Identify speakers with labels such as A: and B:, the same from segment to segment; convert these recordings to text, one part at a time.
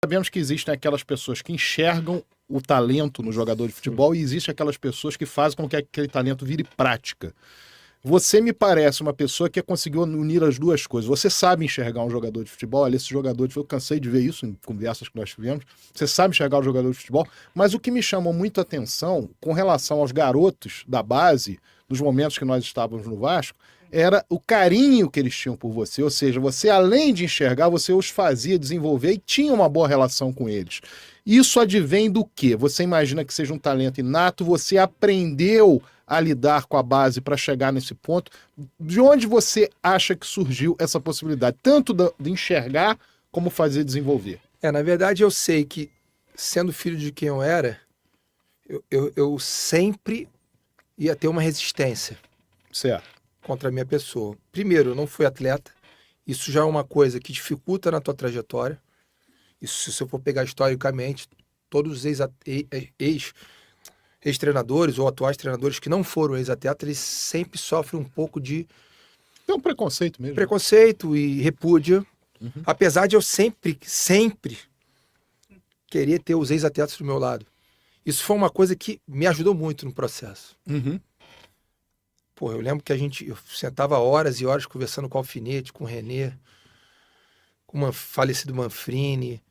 A: sabemos que existem aquelas pessoas que enxergam o talento no jogador de futebol e existem aquelas pessoas que fazem com que aquele talento vire prática. Você me parece uma pessoa que conseguiu unir as duas coisas. Você sabe enxergar um jogador de futebol. Olha, esse jogador de futebol, eu cansei de ver isso em conversas que nós tivemos. Você sabe enxergar o jogador de futebol. Mas o que me chamou muito a atenção com relação aos garotos da base, nos momentos que nós estávamos no Vasco, era o carinho que eles tinham por você. Ou seja, você, além de enxergar, você os fazia desenvolver e tinha uma boa relação com eles. Isso advém do quê? Você imagina que seja um talento inato, você aprendeu a lidar com a base para chegar nesse ponto. De onde você acha que surgiu essa possibilidade? Tanto de enxergar como fazer desenvolver.
B: Na verdade, eu sei que, sendo filho de quem eu era, eu sempre ia ter uma resistência
A: Certo.
B: contra a minha pessoa. Primeiro, eu não fui atleta. Isso já é uma coisa que dificulta na tua trajetória. Isso, se eu for pegar historicamente, todos os ex-treinadores ou atuais treinadores que não foram ex-atletas, eles sempre sofrem um pouco de
A: É um preconceito mesmo.
B: preconceito e repúdio. Apesar de eu sempre querer ter os ex-atletas do meu lado. Isso foi uma coisa que me ajudou muito no processo. Pô, eu lembro que eu sentava horas e horas conversando com o Alfinete, com o Renê, com o falecido Manfrini,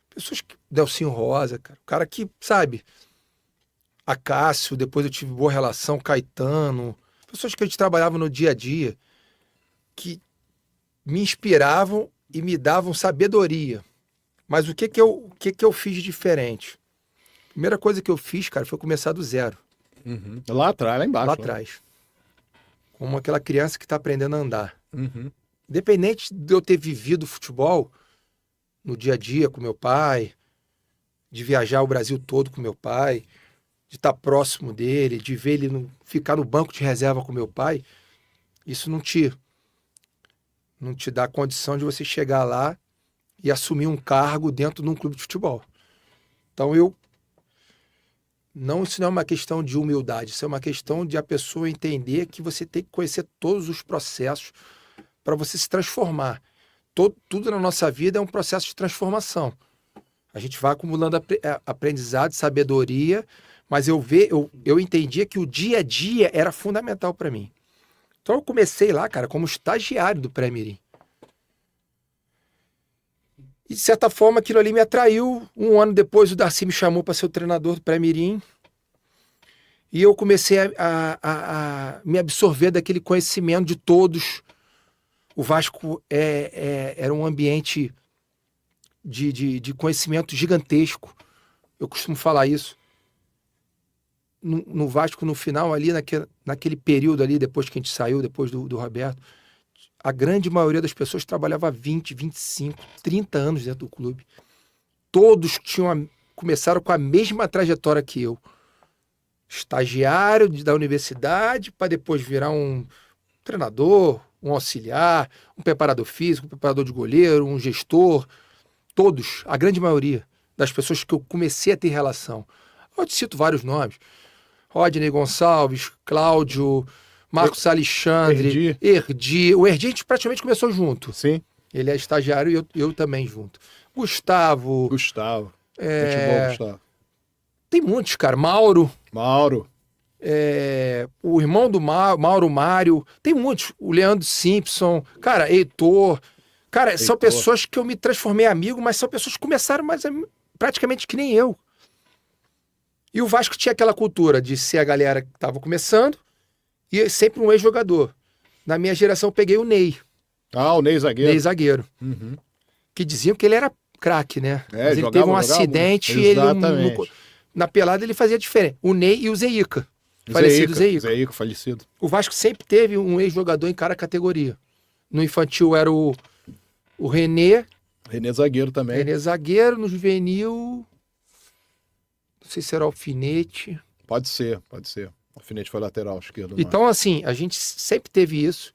B: pessoas que... Delcinho Rosa, cara. O cara que, sabe... Acácio, depois eu tive boa relação, Caetano, pessoas que a gente trabalhava no dia a dia, que me inspiravam e me davam sabedoria. Mas o que eu fiz de diferente? A primeira coisa que eu fiz, cara, foi começar do zero.
A: Lá atrás, lá embaixo.
B: Lá atrás. Como aquela criança que está aprendendo a andar.
A: Uhum.
B: Independente de eu ter vivido futebol no dia a dia com meu pai, de viajar o Brasil todo com meu pai, de estar próximo dele, de ver ele ficar no banco de reserva com meu pai, isso não te dá condição de você chegar lá e assumir um cargo dentro de um clube de futebol. Então isso não é uma questão de humildade, isso é uma questão de a pessoa entender que você tem que conhecer todos os processos para você se transformar. Tudo na nossa vida é um processo de transformação. A gente vai acumulando aprendizado, sabedoria, mas eu entendia que o dia a dia era fundamental para mim. Então eu comecei lá, cara, como estagiário do Pré-Mirim. E de certa forma aquilo ali me atraiu. Um ano depois o Darcy me chamou para ser o treinador do Pré-Mirim. E eu comecei a me absorver daquele conhecimento de todos. O Vasco era um ambiente de conhecimento gigantesco. Eu costumo falar isso. No Vasco, no final, ali naquele período ali, depois que a gente saiu, depois do Roberto, a grande maioria das pessoas trabalhava 20, 25, 30 anos dentro do clube. Todos começaram com a mesma trajetória que eu. Estagiário da universidade, para depois virar um treinador, um auxiliar, um preparador físico, um preparador de goleiro, um gestor. Todos, a grande maioria das pessoas que eu comecei a ter relação. Eu te cito vários nomes. Rodney Gonçalves, Cláudio, Marcos Alexandre, Erdi. O Erdi a gente praticamente começou junto.
A: Sim.
B: Ele é estagiário e eu também junto. Gustavo.
A: Gente boa, Gustavo.
B: Tem muitos, cara. Mauro. O irmão do Mauro Mário. Tem muitos. O Leandro Simpson. Cara, Heitor. Cara, são pessoas que eu me transformei amigo, mas são pessoas que começaram praticamente que nem eu. E o Vasco tinha aquela cultura de ser a galera que estava começando e sempre um ex-jogador. Na minha geração eu peguei o Ney.
A: O Ney zagueiro.
B: Ney zagueiro.
A: Uhum.
B: Que diziam que ele era craque, né? Mas ele teve um acidente e na pelada ele fazia diferente. O Ney e o Zeica. Falecido Zeica.
A: Zeica, falecido.
B: O Vasco sempre teve um ex-jogador em cada categoria. No infantil era o Renê.
A: Renê zagueiro também.
B: Renê zagueiro, no juvenil... Não sei se era Alfinete.
A: Pode ser. O Alfinete foi lateral esquerdo.
B: Então, assim, a gente sempre teve isso.